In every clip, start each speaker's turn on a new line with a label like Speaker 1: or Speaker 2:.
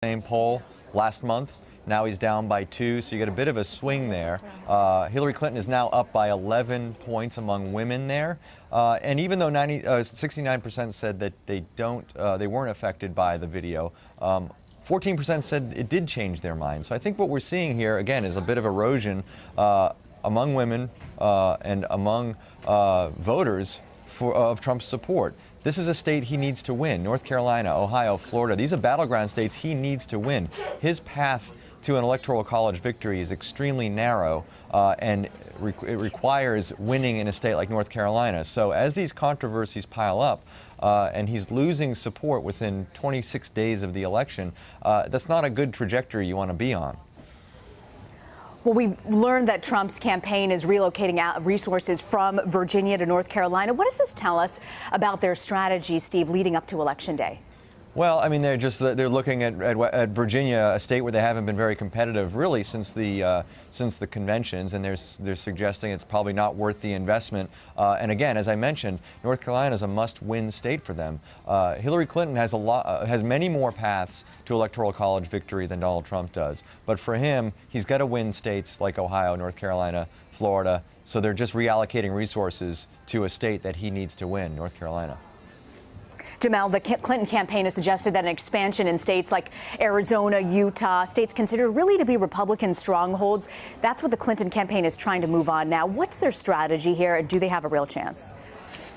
Speaker 1: same poll last month. Now he's down by 2, so you get a bit of a swing there. Hillary Clinton is now up by 11 points among women there. And even though 69% said that they weren't affected by the video, 14% said it did change their mind. So I think what we're seeing here, again, is a bit of erosion among women and among voters of Trump's support. This is a state he needs to win. North Carolina, Ohio, Florida, these are battleground states he needs to win. His path to an electoral college victory is extremely narrow, and it requires winning in a state like North Carolina. So as these controversies pile up, and he's losing support within 26 days of the election, that's not a good trajectory you want to be on.
Speaker 2: Well, we learned that Trump's campaign is relocating out resources from Virginia to North Carolina. What does this tell us about their strategy, Steve, leading up to Election Day?
Speaker 1: Well, I mean, they're looking at Virginia, a state where they haven't been very competitive really since the conventions, and they're suggesting it's probably not worth the investment. And again, as I mentioned, North Carolina is a must-win state for them. Hillary Clinton has many more paths to electoral college victory than Donald Trump does. But for him, he's got to win states like Ohio, North Carolina, Florida. So they're just reallocating resources to a state that he needs to win, North Carolina.
Speaker 2: Jamel, the Clinton campaign has suggested that an expansion in states like Arizona, Utah, states considered really to be Republican strongholds, that's what the Clinton campaign is trying to move on now. What's their strategy here, and do they have a real chance?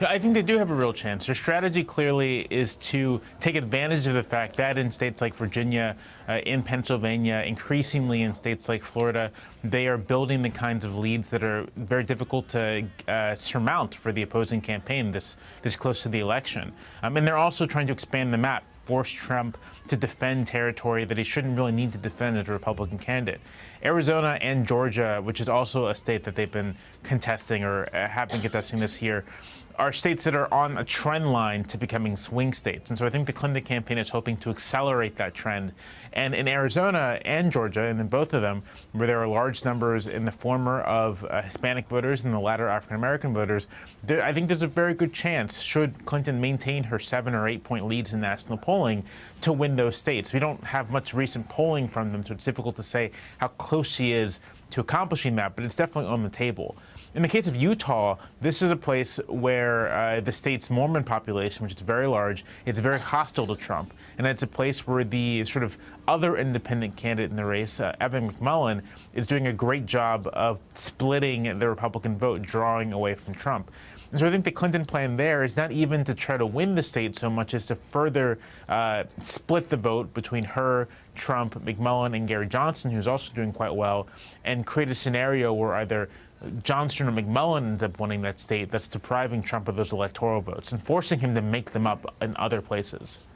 Speaker 3: I think they do have a real chance. Their strategy clearly is to take advantage of the fact that in states like Virginia, in Pennsylvania, increasingly in states like Florida, they are building the kinds of leads that are very difficult to surmount for the opposing campaign this close to the election. And they're also trying to expand the map, force Trump to defend territory that he shouldn't really need to defend as a Republican candidate. Arizona and Georgia, which is also a state that they've been contesting or have been contesting this year, are states that are on a trend line to becoming swing states. And so I think the Clinton campaign is hoping to accelerate that trend. And in Arizona and Georgia, and in both of them, where there are large numbers in the former of Hispanic voters and the latter African-American voters, I think there's a very good chance, should Clinton maintain her 7 or 8 point leads in national polling, to win those states. We don't have much recent polling from them, so it's difficult to say how close she is to accomplishing that, but it's definitely on the table. In the case of Utah, this is a place where the state's Mormon population, which is very large, it's very hostile to Trump. And it's a place where the sort of other independent candidate in the race, Evan McMullin, is doing a great job of splitting the Republican vote, drawing away from Trump. And so I think the Clinton plan there is not even to try to win the state so much as to further split the vote between her, Trump, McMullin, and Gary Johnson, who's also doing quite well, and create a scenario where either Johnson or McMullin ends up winning that state, that's depriving Trump of those electoral votes and forcing him to make them up in other places.